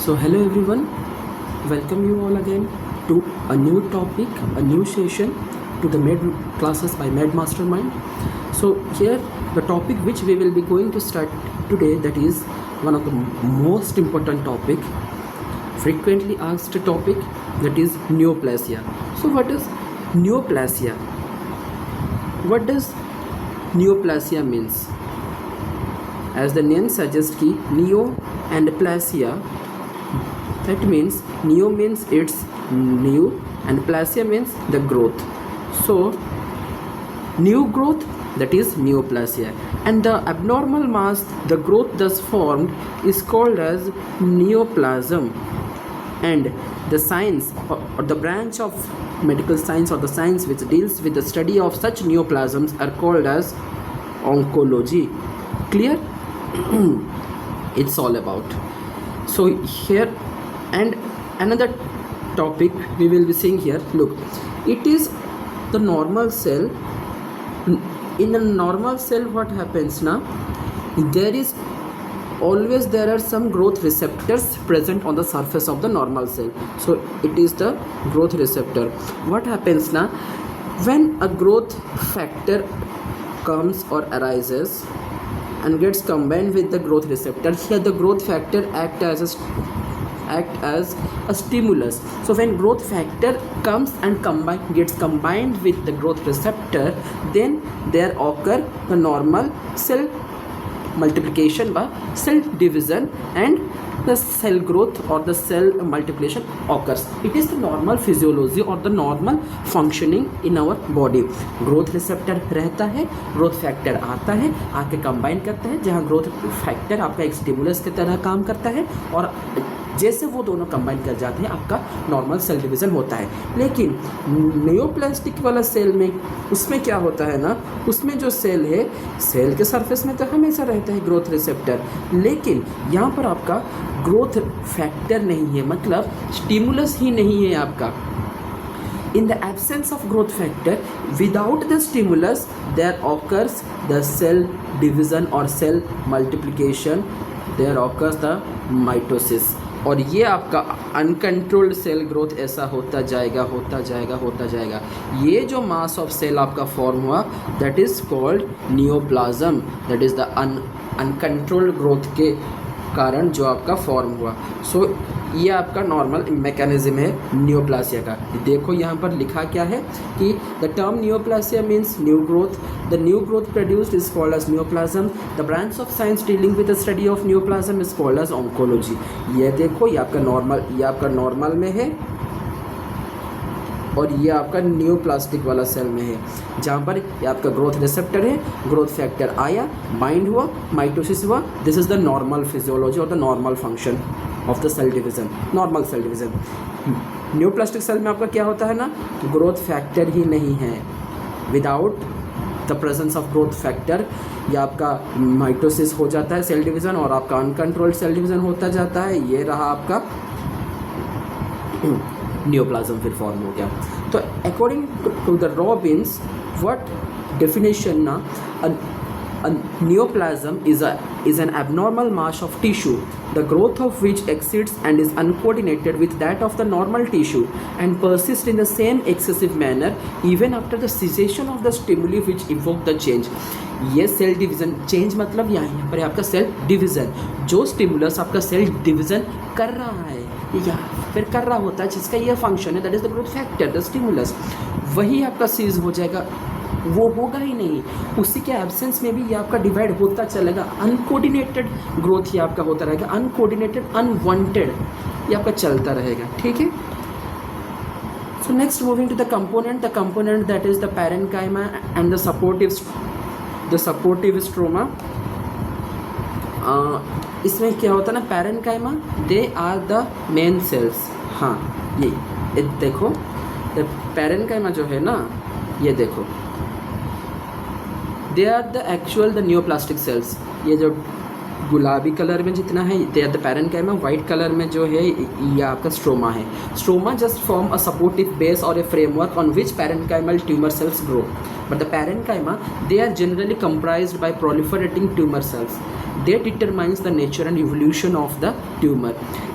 So hello everyone, welcome you all again to a new topic, a new session to the Med classes by Med Mastermind. So here the topic which we will be going to start today, that is one of the most important topic, frequently asked topic, that is neoplasia. So what is neoplasia? What does neoplasia means? As the name suggests ki neo and plasia, that means neo means it's new and plasia means the growth. So new growth, that is neoplasia, and the abnormal mass the growth thus formed is called as neoplasm. And the science or the branch of medical science or the science which deals with the study of such neoplasms are called as oncology. Clear? It's all about. So here, and another topic we will be seeing here, look, it is the normal cell. In the normal cell, what happens now, there are some growth receptors present on the surface of the normal cell. So it is the growth receptor. What happens now, when a growth factor comes or arises and gets combined with the growth receptor, here the growth factor act as a stimulus. So when growth factor comes and gets combined with the growth receptor, then there occur the normal cell multiplication by cell division, and the cell growth or the cell multiplication occurs. It is the normal physiology or the normal functioning in our body. Growth receptor रहता है, growth factor आता है, आके combine करता है, जहाँ growth factor आपका एक स्टिमुलस की तरह काम करता है, और जैसे वो दोनों कंबाइन कर जाते हैं आपका नॉर्मल सेल डिवीज़न होता है. लेकिन नियोप्लास्टिक वाला सेल में उसमें क्या होता है ना, उसमें जो सेल है, सेल के सरफेस में तो हमेशा रहता है ग्रोथ रिसेप्टर, लेकिन यहाँ पर आपका ग्रोथ फैक्टर नहीं है, मतलब स्टिमुलस ही नहीं है आपका. In the absence of growth factor, without the stimulus, there occurs the cell division or cell multiplication. There occurs the mitosis. और ये आपका अनकंट्रोल्ड सेल ग्रोथ ऐसा होता जाएगा. ये जो मास ऑफ सेल आपका फॉर्म हुआ, that is called neoplasm. That is the uncontrolled growth के कारण जो आपका फॉर्म हुआ. सो ये आपका नॉर्मल मैकेनिज्म है नियोप्लासिया का. देखो यहाँ पर लिखा क्या है कि the term neoplasia means new growth. The new growth produced is called as neoplasm. The branch of science dealing with the study of neoplasm is called as oncology. ये देखो, ये आपका नॉर्मल में है, और ये आपका न्यूप्लास्टिक वाला सेल में है, जहाँ पर ये आपका ग्रोथ रिसेप्टर है, ग्रोथ फैक्टर आया, बाइंड हुआ, माइटोसिस हुआ. This is the normal physiology और the normal function of the cell division, normal cell division. Neoplastic cell में आपका क्या होता है ना, ग्रोथ फैक्टर ही नहीं है. Without the presence of growth factor ये आपका माइटोसिस हो जाता है सेल डिवीज़न, और आपका अनकंट्रोल्ड सेल डिवीज़न होता जाता है. ये रहा आपका नियोप्लाज्म फिर फॉर्म हो गया. तो according to the Robbins, what definition ना, a neoplasm is an abnormal mass of tissue, the growth of which exceeds and is uncoordinated with that of the normal tissue and persists in the same excessive manner even after the cessation of the stimuli which evoke the change. ये cell division change मतलब यहाँ पर आपका cell division, जो stimulus आपका cell division कर रहा है या फिर कर रहा होता है, जिसका ये फंक्शन है, that is the growth factor, the stimulus, वही आपका सीज हो जाएगा. वो होगा ही नहीं, उसी के एब्सेंस में भी ये आपका डिवाइड होता चलेगा. अनकोऑर्डिनेटेड ग्रोथ ये आपका होता रहेगा, अनकोऑर्डिनेटेड, अनवांटेड ये आपका चलता रहेगा. ठीक है. So next moving to the component that is the parenchyma and the supportive stroma. इसमें क्या होता है ना, parenchyma they are the main cells. हाँ, ये देखो, पैरेन्काइमा जो है ना, ये देखो, they are the neoplastic cells. ये जो गुलाबी कलर में जितना है they are the parenchyma, white colour में जो है ये आपका स्ट्रोमा है. Stroma just form a supportive base और ए framework on which parenchymal tumour cells grow. But the parenchyma, they are generally comprised by proliferating tumor cells. They determines the nature and evolution of the tumour.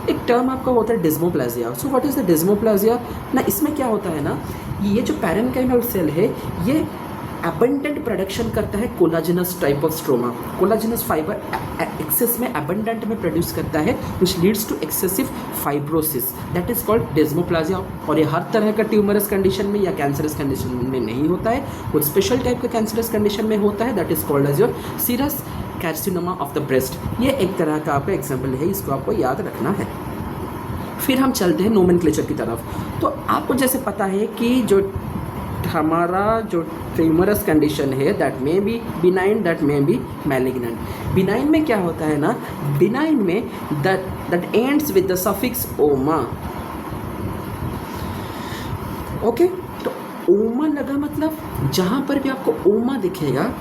एक term आपका होता है डिस्मोप्लाजिया। So what is the डिस्मोप्लाजिया ना, इसमें क्या होता है ना, ये जो पैरेन्काइमल सेल है ये अबंडेंट प्रोडक्शन करता है collagenous type of stroma. Collagenous fibre excess में अबंडेंट में प्रोड्यूस करता है which leads to excessive fibrosis, that is called desmoplasia. और ये हर तरह का ट्यूमरस कंडीशन में या कैंसरस कंडीशन में नहीं होता है, कुछ स्पेशल टाइप का कैंसरस कंडीशन में होता है, that is called as your serous carcinoma of the breast. ये एक तरह का आपका एग्जाम्पल है, इसको आपको याद रखना है। फिर हम चलते हैं नोमेनक्लेचर की तरफ। तो आपको जैसे पता है कि जो हमारा जो ट्यूमरस कंडीशन है दैट में बी बिनाइन, दैट में बी मैलिग्नेंट। बिनाइन में क्या होता है ना, बिनाइन में that ends with the suffix ओमा। ओके, तो ओमा लगा मतलब जहाँ पर भी आपको ओमा दिखेगा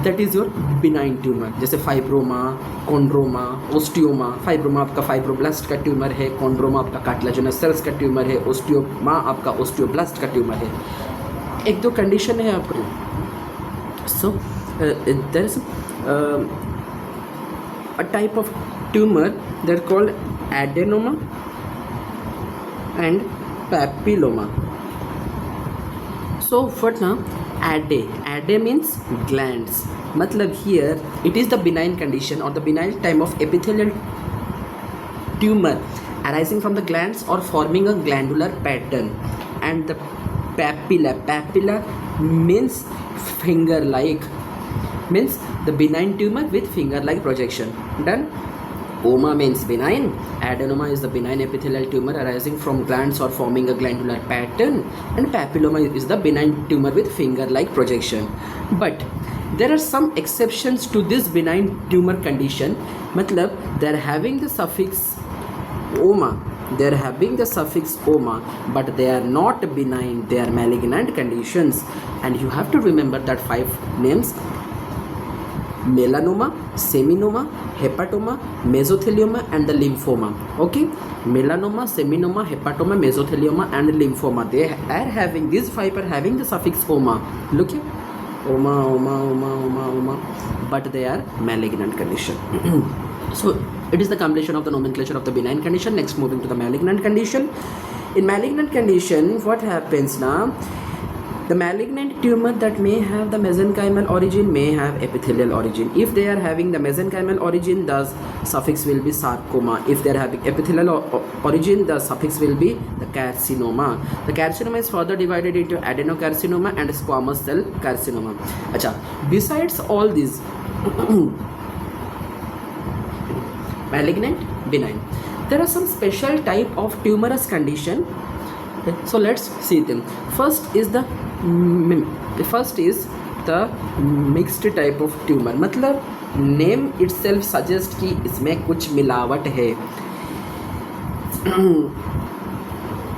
that is your benign tumour. जैसे फाइब्रोमा, कॉन्ड्रोमा, ओस्टियोमा। फाइब्रोमा आपका फाइब्रोब्लास्ट का ट्यूमर है, कॉन्ड्रोमा आपका कार्टिलेजिनस सेल्स का ट्यूमर है, ओस्टियोमा आपका ओस्टियोब्लास्ट का ट्यूमर है। एक दो कंडीशन है आपको। So there is a type of tumour that called adenoma and papilloma. So what now? Ade means glands. मतलब here it is the benign condition or the benign type of epithelial tumor arising from the glands or forming a glandular pattern. And the papilla means finger-like, means the benign tumor with finger-like projection. Done. Oma means benign. Adenoma is the benign epithelial tumor arising from glands or forming a glandular pattern, and papilloma is the benign tumor with finger-like projection. But there are some exceptions to this benign tumor condition. मतलब they are having the suffix oma, they are having the suffix oma, but they are not benign, they are malignant conditions. And you have to remember that 5 names: melanoma, seminoma, hepatoma, mesothelioma and the lymphoma. Okay, melanoma, seminoma, hepatoma, mesothelioma and lymphoma, they are having, these 5 are having the suffix oma. Look here, oma, but they are malignant condition. So it is the completion of the nomenclature of the benign condition. Next, moving to the malignant condition. In malignant condition, what happens now? The malignant tumor that may have the mesenchymal origin may have epithelial origin. If they are having the mesenchymal origin, the suffix will be sarcoma. If they are having epithelial origin, the suffix will be the carcinoma. The carcinoma is further divided into adenocarcinoma and squamous cell carcinoma. Acha, besides all these malignant, benign, there are some special type of tumorous condition. So let's see them. First is the mixed type of tumor. मतलब name itself suggest कि इसमें कुछ मिलावट है.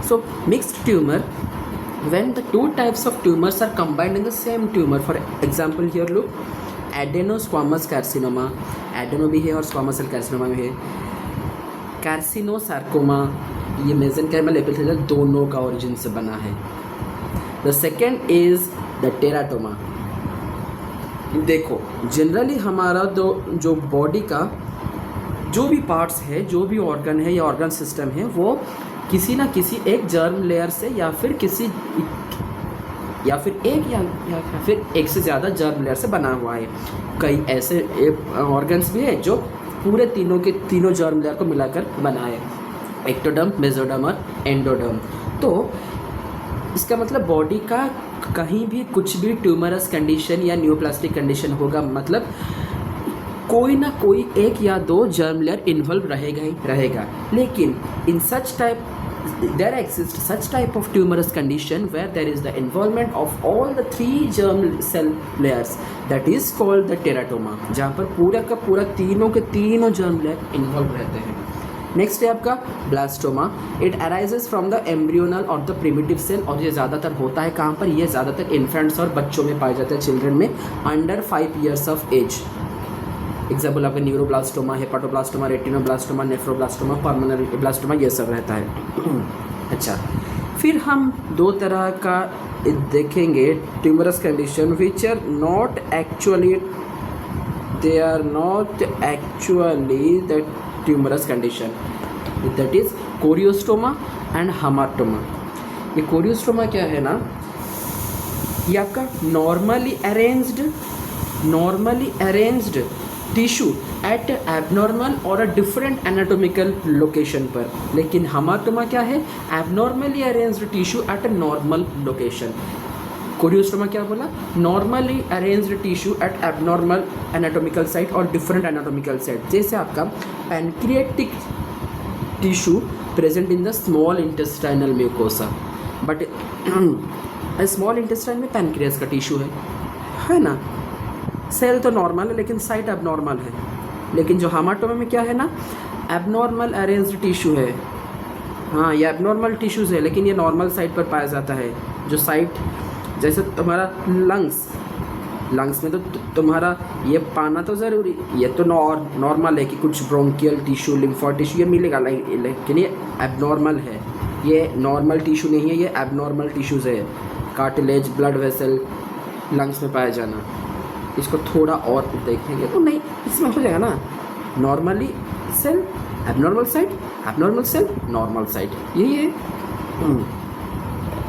So mixed tumor, when the two types of tumors are combined in the same tumor. For example here look, adenosquamous carcinoma, adeno भी है और squamous cell carcinoma भी है. Carcinosarcoma, ये मेसेनकाइमल एपिथेलियल दोनों का ओरिजिन से बना है. The second is the teratoma. देखो जनरली हमारा जो बॉडी का जो भी पार्ट्स है, जो भी ऑर्गन है या ऑर्गन सिस्टम है, वो किसी ना किसी एक जर्म लेयर से या फिर एक से ज़्यादा जर्म लेयर से बना हुआ है. कई ऐसे ऑर्गन्स भी है जो पूरे तीनों जर्म लेयर को मिलाकर बना है, एक्टोडर्म, मेसोडर्म और एंडोडर्म. तो इसका मतलब बॉडी का कहीं भी कुछ भी ट्यूमरस कंडीशन या न्यूप्लास्टिक कंडीशन होगा, मतलब कोई ना कोई एक या दो जर्म लेयर इन्वॉल्व रहेगा ही रहेगा. लेकिन in such type there exists such type of tumorous condition where there is the involvement of all the 3 germ cell layers, that is called the teratoma, जहाँ पर पूरा का पूरा तीनों के तीनों जर्म लेयर इन्वॉल्व रहते हैं. नेक्स्ट है आपका blastoma. It arises from the embryonal और द प्रिमिटिव सेल, और ये ज़्यादातर होता है कहाँ पर? ये ज़्यादातर इन्फेंट्स और बच्चों में पाया जाता है, चिल्ड्रन में under 5 years of age. Example आपका neuroblastoma, hepatoblastoma, retinoblastoma, nephroblastoma, pulmonary blastoma, ये सब रहता है. अच्छा, फिर हम 2 तरह का देखेंगे tumorous condition which are not actually they are not actually the tumorous condition. That is choristoma and hamartoma. ये कोरियोस्टोमा क्या है ना, ये आपका normally arranged tissue at abnormal और अ डिफरेंट एनाटोमिकल लोकेशन पर. लेकिन हामाटोमा क्या है, abnormally arranged tissue at a normal location. Choristoma क्या बोला, normally arranged tissue at abnormal anatomical site और डिफरेंट एनाटोमिकल साइट. जैसे आपका pancreatic tissue present in the small intestinal mucosa. But small intestine में पैनक्रियास का tissue है ना. Cell तो नॉर्मल है लेकिन साइट एबनॉर्मल है. लेकिन जो हामाटोमा में क्या है ना, एबनॉर्मल अरेंज्ड टिश्यू है. हाँ, ये एबनॉर्मल टिश्यूज़ है लेकिन ये नॉर्मल साइट पर पाया जाता है. जो साइट जैसे तुम्हारा लंग्स में तो तुम्हारा ये पाना तो ज़रूरी, ये तो नॉर्मल है कि कुछ ब्रोंकियल टिश्यू, लिम्फोइड टिश्यू ये मिलेगा, लेकिन ये एबनॉर्मल है. ये नॉर्मल टिश्यू नहीं है, ये एबनॉर्मल टिश्यूज़ है. कार्टिलेज, ब्लड वेसल लंग्स में पाया जाना. इसको थोड़ा और देखेंगे तो नहीं, इसमें हो जाएगा ना, normally cell abnormal site, abnormal cell normal site. यही है.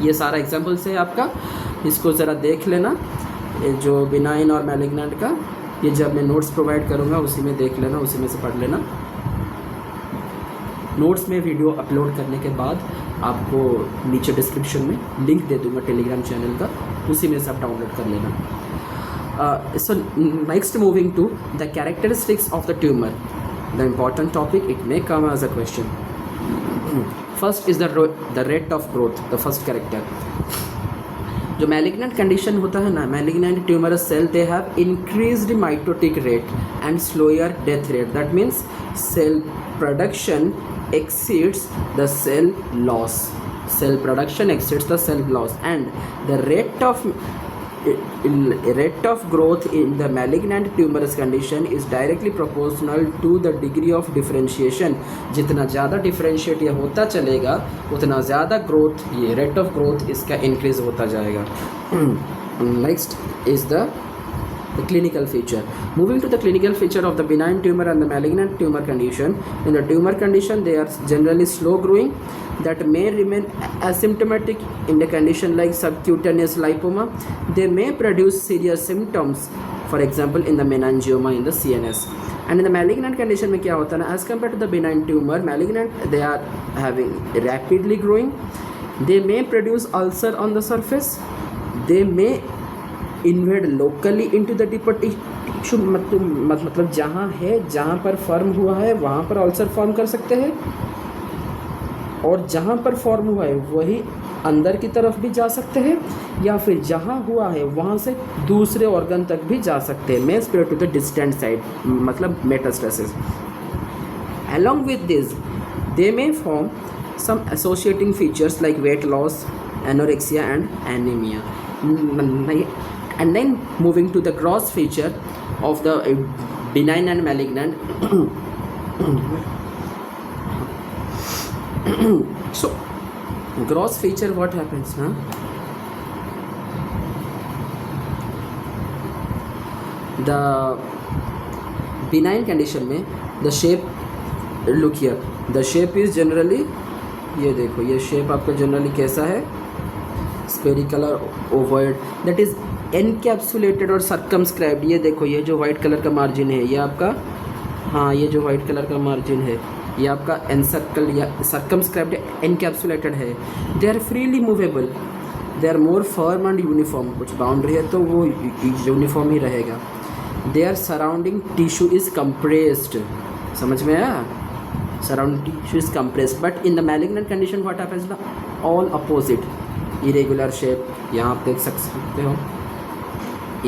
ये सारा एग्जाम्पल्स है आपका, इसको ज़रा देख लेना. ये जो बिनाइन और मैलिग्नेंट का, ये जब मैं नोट्स प्रोवाइड करूँगा उसी में देख लेना, उसी में से पढ़ लेना. नोट्स में वीडियो अपलोड करने के बाद आपको नीचे डिस्क्रिप्शन में लिंक दे दूँगा टेलीग्राम चैनल का, उसी में से आप डाउनलोड कर लेना. So next moving to the characteristics of the tumor, the important topic, it may come as a question. First is the rate of growth, the first character. जो malignant condition होता है ना, malignant tumorous cell, they have increased mitotic rate and slower death rate. That means cell production exceeds the cell loss. Cell production exceeds the cell loss, and the rate of growth in the malignant tumorous condition is directly proportional to the degree of differentiation. जितना ज़्यादा differentiate ये होता चलेगा उतना ज़्यादा growth, ये rate of growth इसका increase होता जाएगा. Next is the clinical feature. Moving to the clinical feature of the benign tumor and the malignant tumor condition. In the tumor condition, they are generally slow growing that may remain asymptomatic in the condition like subcutaneous lipoma. They may produce serious symptoms, for example in the meningioma in the CNS. And in the malignant condition में क्या होता है ना, as compared to the benign tumor, malignant they are having rapidly growing. They may produce ulcer on the surface. They may invade locally into the deeper tissue. मतलब जहाँ पर form हुआ है वहाँ पर अल्सर फॉर्म कर सकते हैं, और जहाँ पर फॉर्म हुआ है वही अंदर की तरफ भी जा सकते हैं, या फिर जहाँ हुआ है वहाँ से दूसरे ऑर्गन तक भी जा सकते हैं. May spread to the distant side, मतलब metastasis. Along with this, they may form some associating features like weight loss, anorexia and anemia. And then moving to the gross feature of the benign and malignant. So gross feature, what happens now? The benign condition में the shape, look here, the shape is generally, ये देखो ये shape आपका generally कैसा है, spherical or ovoid, that is encapsulated और circumscribed. ये देखो ये जो white कलर का margin है ये आपका, हाँ ये जो white कलर का margin है ये आपका encircle या circumscribed encapsulated है. They are freely movable, they are more firm and uniform. कुछ boundary है तो वो uniform ही रहेगा. Their surrounding tissue is compressed. समझ में आया? Surrounding tissue is compressed. But in the malignant condition what happens ना, all opposite. Irregular shape, यहाँ आप देख सकते हो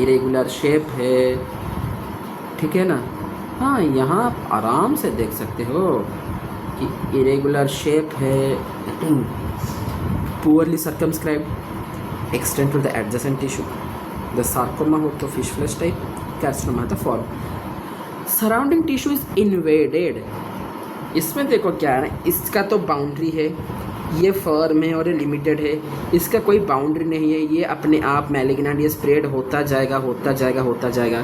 irregular shape है, ठीक है ना. हाँ यहाँ आप आराम से देख सकते हो कि irregular shape है, poorly circumscribed, extend to the adjacent tissue. The sarcoma हो तो fish flesh type, carcinoma है तो form. Surrounding tissue is invaded. इसमें देखो क्या है ना, इसका तो बाउंड्री है, ये फर्म है और ये लिमिटेड है, इसका कोई बाउंड्री नहीं है, ये अपने आप मैलिग्नेंट ये स्प्रेड होता जाएगा होता जाएगा होता जाएगा.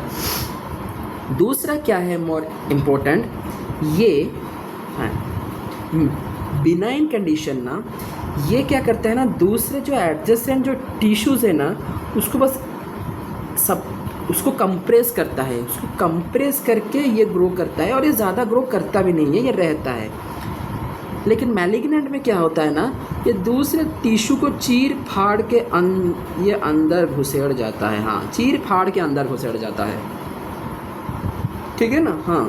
दूसरा क्या है मोर इम्पोर्टेंट, ये बिनाइन कंडीशन ना, ये क्या करता है ना, दूसरे जो एडजेसेंट जो टिश्यूज़ है ना उसको बस सब उसको कंप्रेस करता है, उसको कंप्रेस करके ये ग्रो करता है, और ये ज़्यादा ग्रो करता भी नहीं है, ये रहता है। लेकिन मैलिग्नेंट में क्या होता है ना, ये दूसरे टिश्यू को चीर फाड़ के ये अंदर घुसेड़ जाता है। हाँ, चीर फाड़ के अंदर घुसेड़ जाता है, ठीक है ना। हाँ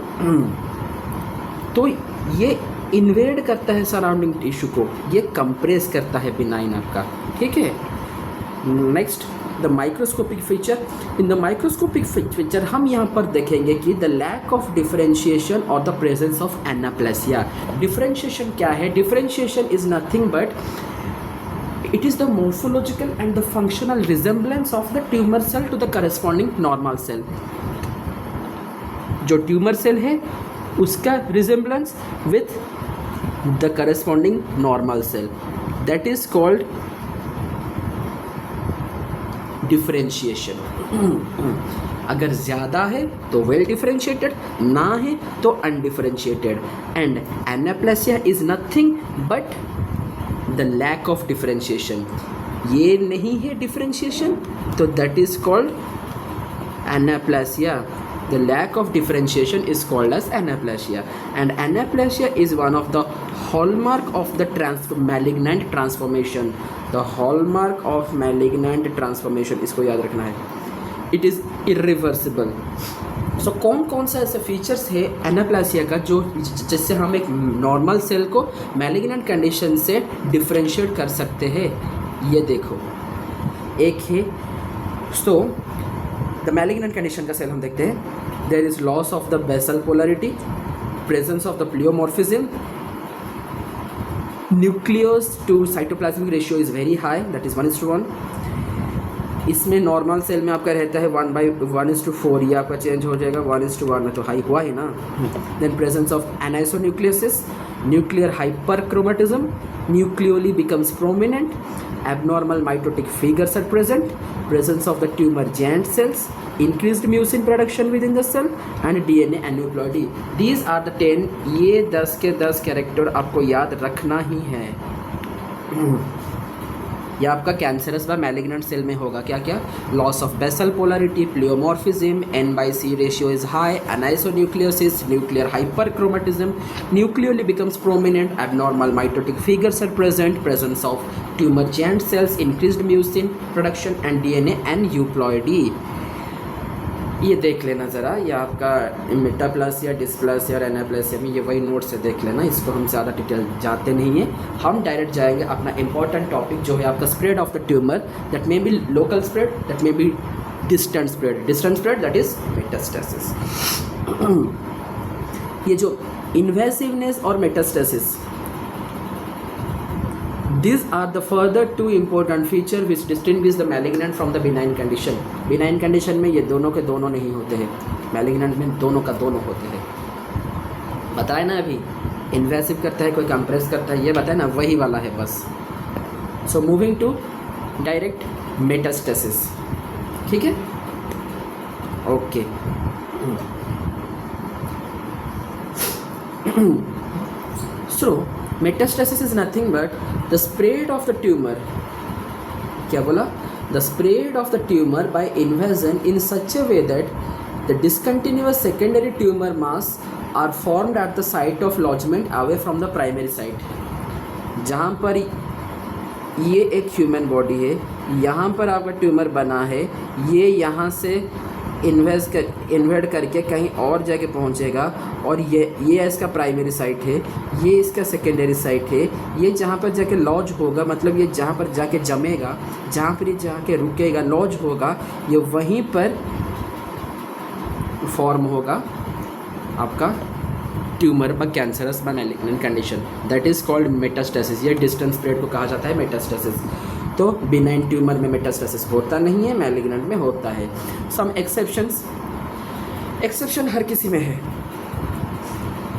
तो ये इन्वेड करता है सराउंडिंग टिश्यू को, ये कंप्रेस करता है बिनाइन आपका, ठीक है। Next the microscopic feature. In the microscopic feature हम यहाँ पर देखेंगे कि द लैक ऑफ डिफरेंशिएशन और the presence of anaplasia. Differentiation क्या है? Differentiation is nothing but it is the morphological and the functional resemblance of the tumour cell to the corresponding normal cell. जो tumour cell है उसका resemblance with the corresponding normal cell, that is called differentiation. अगर ज़्यादा है तो well differentiated, ना है तो undifferentiated. And anaplasia is nothing but the lack of differentiation. ये नहीं है डिफरेंशिएशन तो that is called anaplasia. The lack of differentiation is called as anaplasia, and anaplasia is one of the hallmark of the malignant transformation. The hallmark of malignant transformation, इसको याद रखना है, it is irreversible. So कौन कौन सा ऐसे features है एनाप्लेसिया का जो जिससे हम एक नॉर्मल सेल को मैलिग्नेंट कंडीशन से डिफरेंशिएट कर सकते हैं? ये देखो, एक है सो द मैलिग्नेंट कंडीशन का सेल हम देखते हैं। There is loss of the basal polarity, presence of the pleomorphism, nucleus to cytoplasmic ratio is very high, that is 1:1। इसमें नॉर्मल सेल में आपका रहता है 1:1:4, ये आपका चेंज हो जाएगा 1:1 में, तो हाई हुआ है ना। Then presence of anisonucleosis, nuclear hyperchromatism, nucleoli becomes prominent, abnormal mitotic figures are present, presence of the tumor giant cells, increased mucin production within the cell and DNA aneuploidy. These are the 10, ये 10 के 10 character आपको याद रखना ही है। यह आपका cancerous व malignant cell में होगा क्या क्या? Loss of basal polarity, pleomorphism, N/C ratio is high, anisonucleosis, nuclear hyperchromatism, nucleoli becomes prominent, abnormal mitotic figures are present, presence of tumour giant cells, increased mucin production and DNA aneuploidy. ये देख लेना ज़रा, ये आपका metaplasia, डिस्प्लासिया और anaplasia में ये वही नोट से देख लेना, इसको हम ज़्यादा डिटेल जाते नहीं हैं। हम डायरेक्ट जाएंगे अपना इंपॉर्टेंट टॉपिक जो है आपका spread of the tumour, that may be local spread, that may be distant spread. Distant spread that is metastasis. ये जो इन्वेसिवनेस और metastasis, These are the further two important feature which distinguish the malignant from the benign condition. Benign condition में ये दोनों के दोनों नहीं होते हैं, malignant में दोनों का दोनों होते हैं। बताए ना अभी, इन्वेसिव करता है कोई कंप्रेस करता है, ये बताए ना, वही वाला है बस। So moving to direct metastasis, ठीक है, okay. So metastasis is nothing but the spread of the tumour, क्या बोला? The spread of the tumour by invasion in such a way that the discontinuous secondary tumour mass are formed at the site of lodgement away from the primary site. जहाँ पर ये एक human body है, यहाँ पर आपका tumour बना है, ये यहाँ से इन्वेड करके कहीं और जाके पहुँचेगा, और ये इसका प्राइमरी साइट है, ये इसका सेकेंडरी साइट है। ये जहाँ पर जाके लॉज होगा, मतलब ये जहाँ पर जाके जमेगा, जहाँ पर ये जाके रुकेगा, लॉज होगा, ये वहीं पर फॉर्म होगा आपका ट्यूमर पर कैंसरस व malignant condition, that is called metastasis. ये डिस्टेंस स्प्रेड को कहा जाता है मेटास्टेसिस। तो बिनाइन ट्यूमर में मेटास्टेसिस होता नहीं है, मैलिग्नेंट में होता है। सम एक्सेप्शंस, एक्सेप्शन हर किसी में है।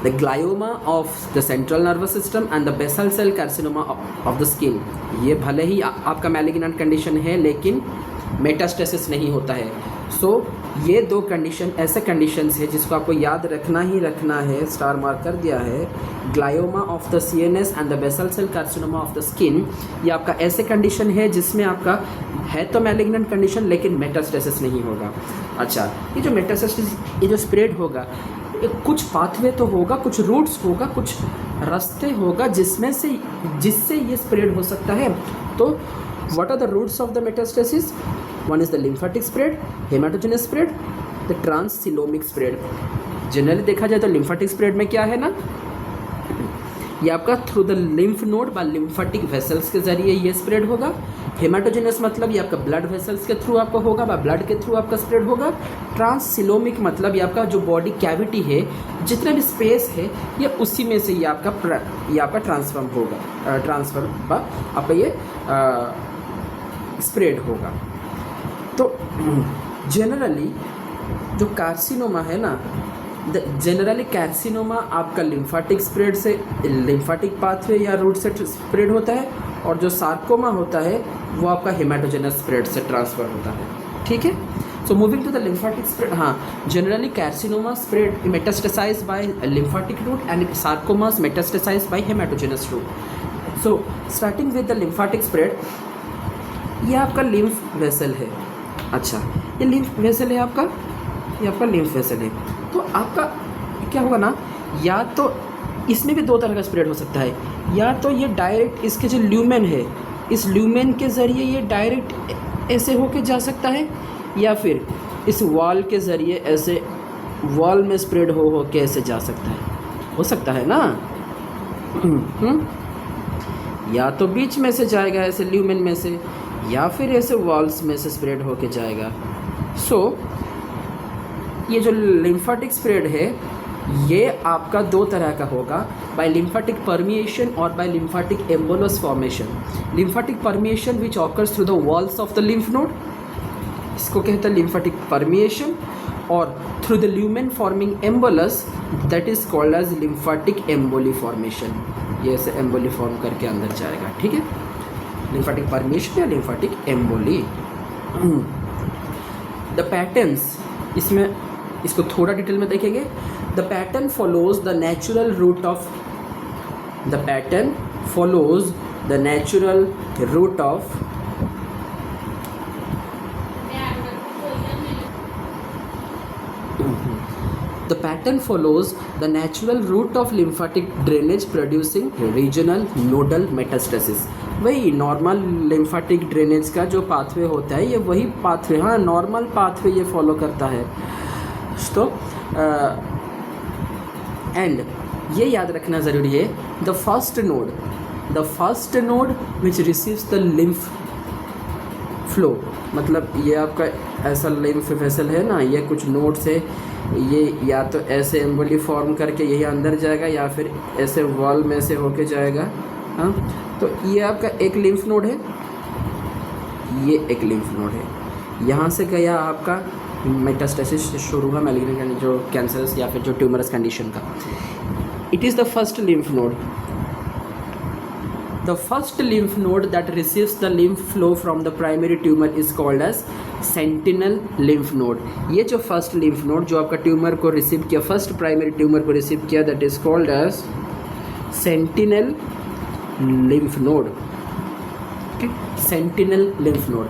The glioma of the central nervous system and the basal cell carcinoma of the skin, ये भले ही आपका मैलिग्नेंट कंडीशन है लेकिन मेटास्टेसिस नहीं होता है। सो ये दो कंडीशन ऐसे कंडीशंस है जिसको आपको याद रखना ही रखना है, स्टार मार्क कर दिया है। Glioma of the CNS and the basal cell carcinoma of the skin, ये आपका ऐसे कंडीशन है जिसमें आपका है तो मैलिग्नेंट कंडीशन लेकिन मेटास्टेसिस नहीं होगा। अच्छा, ये जो मेटास्टेसिस, ये जो स्प्रेड होगा, कुछ पाथवे तो होगा, कुछ रूट्स होगा, कुछ रास्ते होगा जिससे ये स्प्रेड हो सकता है। तो what are the routes of the metastasis? One is the lymphatic spread, haematogenous spread, the transcoelomic spread. Generally देखा जाए तो लिम्फेटिक स्प्रेड में क्या है ना, ये आपका through the lymph node by lymphatic vessels के जरिए ये स्प्रेड होगा। हेमाटोजेनस मतलब ये आपका ब्लड वेसल्स के थ्रू आपका होगा, बाय ब्लड के थ्रू आपका स्प्रेड होगा। ट्रांससिलोमिक मतलब ये आपका जो बॉडी कैविटी है, जितने भी स्पेस है, ये उसी में से ये आपका ट्रांसफर होगा, ट्रांसफर आपका ये स्प्रेड होगा। तो जनरली जो कार्सिनोमा है ना, जनरली कार्सिनोमा आपका लिम्फेटिक स्प्रेड से, लिम्फेटिक पाथवे या रूट से स्प्रेड होता है, और जो सार्कोमा होता है वो आपका हेमाटोजेनस स्प्रेड से ट्रांसफ़र होता है। ठीक है, so moving to the lymphatic spread. हाँ, generally carcinoma spread metastasise by lymphatic route and sarcomas metastasise by haematogenous route. So starting with the lymphatic spread, ये आपका लिम्फ वेसल है। अच्छा, ये लिम्फ वेसल है आपका, ये आपका लिम्फ वेसल है। तो आपका क्या होगा ना, या तो इसमें भी दो तरह का स्प्रेड हो सकता है, या तो ये डायरेक्ट इसके जो ल्यूमेन है, इस ल्यूमेन के ज़रिए ये डायरेक्ट ऐसे होके जा सकता है, या फिर इस वॉल के ज़रिए ऐसे वॉल में स्प्रेड हो के ऐसे जा सकता है, हो सकता है ना। या तो बीच में से जाएगा ऐसे ल्यूमेन में से, या फिर ऐसे वॉल्स में से स्प्रेड होके जाएगा। सो ये जो लिम्फेटिक स्प्रेड है ये आपका दो तरह का होगा, बाय लिम्फेटिक परमिएशन और by lymphatic embolus formation. Lymphatic permeation which occurs through the walls of the lymph node, इसको कहते हैं लिम्फेटिक परमिएशन, और through the lumen forming embolus, that is called as lymphatic emboli formation. ये ऐसे emboli form करके अंदर जाएगा। ठीक है, लिम्फेटिक परमिएशन या लिम्फेटिक एम्बोली। द पैटर्न्स, इसमें इसको थोड़ा डिटेल में देखेंगे। The pattern follows the natural route of, the pattern follows the natural route of The pattern follows the natural route of lymphatic drainage producing regional nodal metastasis। वही normal lymphatic drainage का जो pathway होता है, ये वही pathway, हाँ normal pathway ये follow करता है। तो एंड ये याद रखना ज़रूरी है, the first node which receives the lymph flow, मतलब ये आपका ऐसा लिम्फ वेसल है ना, ये कुछ नोड्स है, ये या तो ऐसे एम्बोली फॉर्म करके यही अंदर जाएगा, या फिर ऐसे वॉल में से होके जाएगा। हाँ, तो ये आपका एक लिम्फ नोड है, ये एक लिम्फ नोड है, यहाँ से गया आपका मेटास्टेसिस शुरू हुआ मैलिग्नेंट जो कैंसरस या फिर जो ट्यूमरस कंडीशन का। It is the first lymph node, the first lymph node that receives the lymph flow from the primary tumor is called as sentinel lymph node। ये जो फर्स्ट lymph node जो आपका tumour को receive किया, first primary tumour को receive किया, that is called as sentinel lymph node। okay, sentinel lymph node।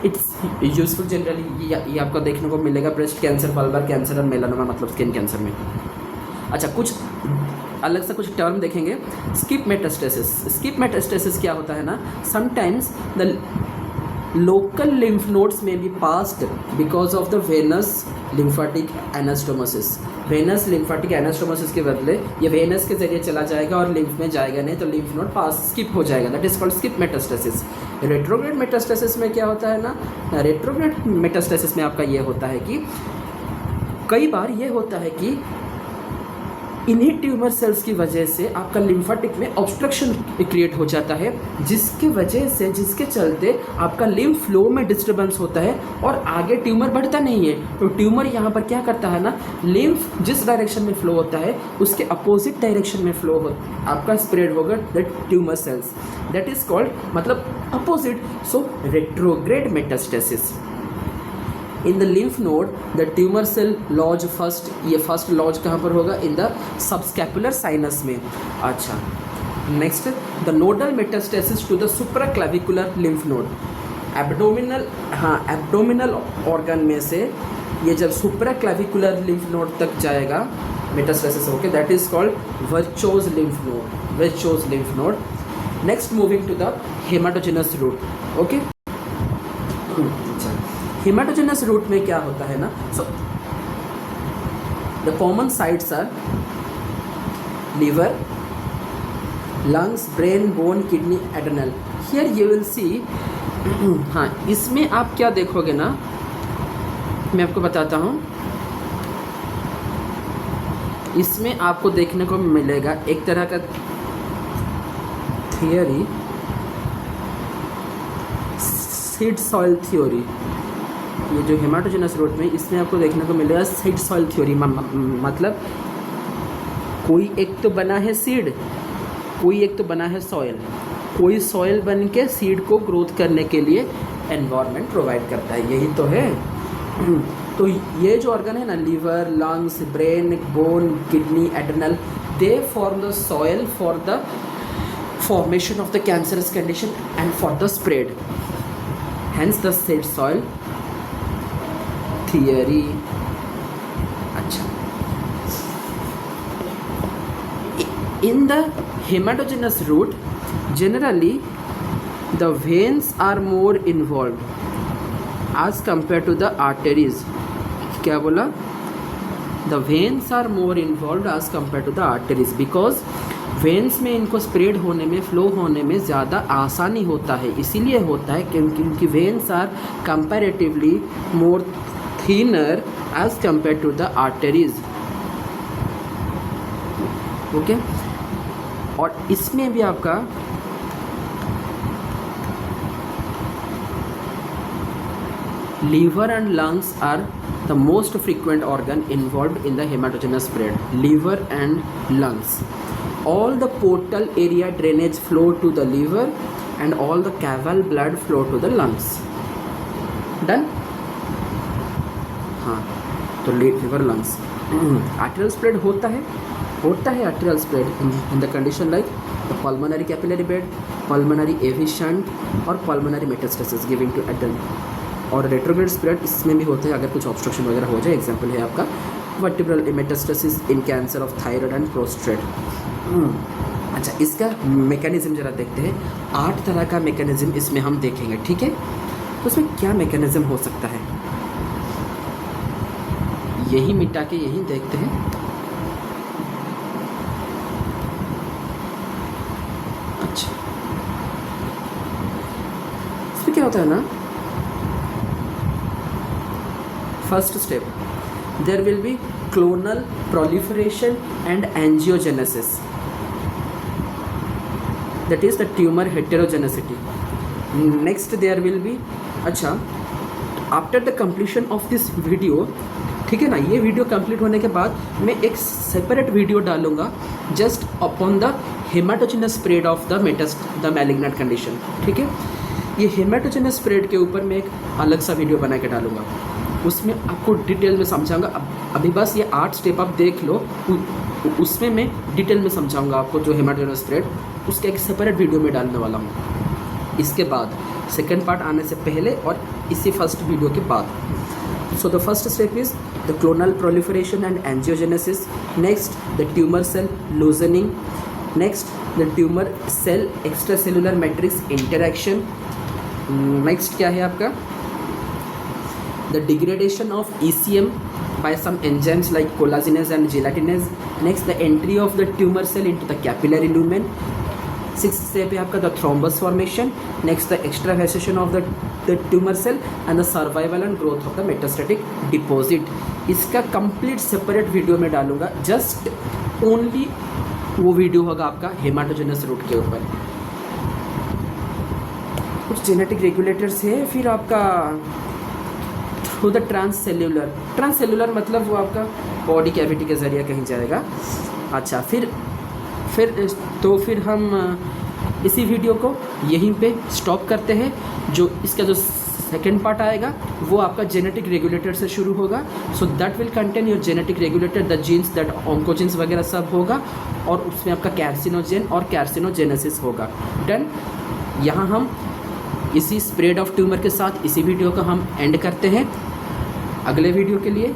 It's useful generally ये आपको देखने को मिलेगा ब्रेस्ट कैंसर, वल्बर कैंसर और मेलानोमा मतलब स्किन कैंसर में। अच्छा, कुछ अलग से कुछ टर्म देखेंगे। स्किप मेटास्टेसिस क्या होता है ना, sometimes the local lymph nodes में be passed because of the venous lymphatic anastomosis. Venous lymphatic anastomosis के बदले ये वेनस के जरिए चला जाएगा और लिम्फ में जाएगा नहीं, तो लिम्फ नोड पास स्किप हो जाएगा, that is called skip metastasis. Retrograde metastasis में क्या होता है ना, रेट्रोग्रेड मेटास्टेसिस में आपका ये होता है कि कई बार ये होता है कि इन्हीं ट्यूमर सेल्स की वजह से आपका लिम्फेटिक में ऑब्स्ट्रक्शन क्रिएट हो जाता है, जिसके चलते आपका लिम्फ फ्लो में डिस्टर्बेंस होता है और आगे ट्यूमर बढ़ता नहीं है। तो ट्यूमर यहाँ पर क्या करता है ना, लिम्फ जिस डायरेक्शन में फ्लो होता है उसके अपोजिट डायरेक्शन में फ्लो हो आपका स्प्रेड होगा the tumour cells, that is called मतलब opposite. So retrograde metastasis. In the lymph node the tumour cell lodge first, ये फर्स्ट लॉज कहाँ पर होगा? इन द सबस्कैपुलर साइनस में। अच्छा, next the nodal metastasis to the supraclavicular lymph node. Abdominal, हाँ abdominal organ में से ये जब सुप्राक्लाविकुलर लिम्फ नोड तक जाएगा मेटास्टेसिस होके, that is called Virchow's lymph node, Virchow's lymph node. Next moving to the haematogenous route. Okay, haematogenous route में क्या होता है ना, so the common sites are liver, lungs, brain, bone, kidney, adrenal. Here you will see, हाँ इसमें आप क्या देखोगे ना, मैं आपको बताता हूँ। इसमें आपको देखने को मिलेगा एक तरह का थियोरी, सीड सॉइल थ्योरी। ये जो हेमाटोजेनस रूट में, इसमें आपको देखने को मिलेगा सीड सॉइल थ्योरी। मतलब कोई एक तो बना है सीड, कोई एक तो बना है सॉइल, कोई सॉइल बन के सीड को ग्रोथ करने के लिए एनवायरनमेंट प्रोवाइड करता है, यही तो है। तो ये जो ऑर्गन है ना, liver, lungs, brain, bone, kidney, adrenal, they form the soil for the formation of the cancerous condition and for the spread, hence the seed soil theory. अच्छा, in the hematogenous route generally the veins are more involved as compared to the arteries. क्या बोला? The veins are more involved as compared to the arteries because veins में इनको spread होने में, flow होने में ज़्यादा आसानी होता है। इसीलिए होता है क्योंकि veins are comparatively more thinner as compare to the arteries. Okay, और इसमें भी आपका liver and lungs are the most frequent organ involved in the hematogenous spread. Liver and lungs. All the portal area drainage flow to the liver and all the caval blood flow to the lungs. Done? हाँ, तो liver, lungs. Arterial spread होता है arterial spread in the condition like the pulmonary capillary bed, pulmonary AV shunt और pulmonary metastasis giving to adult. और retrograde spread इसमें भी होते हैं अगर कुछ ऑब्स्ट्रक्शन वगैरह हो जाए। एग्जांपल है आपका vertebral metastasis in cancer of thyroid and prostate. अच्छा, इसका मैकेनिज्म जरा देखते हैं। 8 तरह का मैकेनिज्म इसमें हम देखेंगे, ठीक है? तो उसमें क्या मैकेनिज्म हो सकता है, यही मिटा के यही देखते हैं। अच्छा, इसमें क्या होता है ना, first step there will be clonal proliferation and angiogenesis, that is the tumor heterogeneity. Next there will be, अच्छा after the completion of this video, ठीक है ना, ये वीडियो कंप्लीट होने के बाद मैं एक सेपरेट वीडियो डालूंगा just upon the haematogenous spread of the malignant condition, ठीक है? ये हेमाटोजेनस स्प्रेड के ऊपर मैं एक अलग सा वीडियो बना के डालूंगा, उसमें आपको डिटेल में समझाऊंगा। अभी बस ये 8 स्टेप आप देख लो, उसमें मैं डिटेल में समझाऊंगा आपको जो हेमाटोजेनस स्प्रेड, उसके एक सेपरेट वीडियो में डालने वाला हूँ। इसके बाद सेकंड पार्ट आने से पहले और इसी फर्स्ट वीडियो के बाद। So the first step is the clonal proliferation and angiogenesis, next the tumour cell loosening, next the tumour cell extra cellular matrix interaction, next क्या है आपका the degradation of ECM by some enzymes like collagenase and gelatinase, next the entry of the tumor cell into the capillary lumen, 6th step है आपका the thrombus formation, next the extravasation of the tumor cell and the survival and growth of the metastatic deposit. इसका complete separate video में डालूंगा, just only वो video होगा आपका हेमाटोजेनस root के ऊपर। कुछ जेनेटिक रेगुलेटर्स है, फिर आपका थ्रू द ट्रांससेल्युलर मतलब वो आपका बॉडी कैविटी के ज़रिए कहीं जाएगा। अच्छा, फिर हम इसी वीडियो को यहीं पे स्टॉप करते हैं। जो इसका जो सेकेंड पार्ट आएगा वो आपका जेनेटिक रेगुलेटर से शुरू होगा. So that will contain your genetic regulator, the genes that oncogenes वगैरह सब होगा, और उसमें आपका कार्सिनोजेन और कार्सिनोजेनेसिस होगा. डन. यहाँ हम इसी स्प्रेड ऑफ ट्यूमर के साथ इसी वीडियो का हम एंड करते हैं. अगले वीडियो के लिए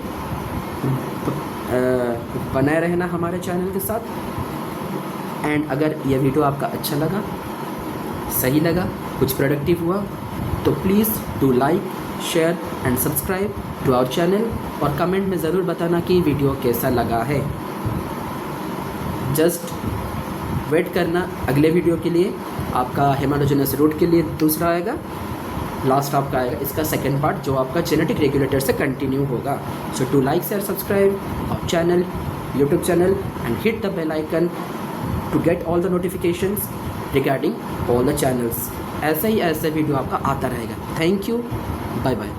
बनाए रहना हमारे चैनल के साथ. एंड अगर यह वीडियो आपका अच्छा लगा, सही लगा, कुछ प्रोडक्टिव हुआ, तो please do like, share and subscribe to our channel, और कमेंट में ज़रूर बताना कि वीडियो कैसा लगा है. जस्ट वेट करना अगले वीडियो के लिए. आपका हेमाटोजेनस रूट के लिए दूसरा आएगा, लास्ट आपका आएगा इसका सेकेंड पार्ट जो आपका जेनेटिक रेगुलेटर से कंटिन्यू होगा. So to like, share, subscribe our channel, YouTube channel, and hit the bell icon to get all the notifications regarding all the channels. ऐसे ही ऐसे वीडियो आपका आता रहेगा. Thank you. Bye bye.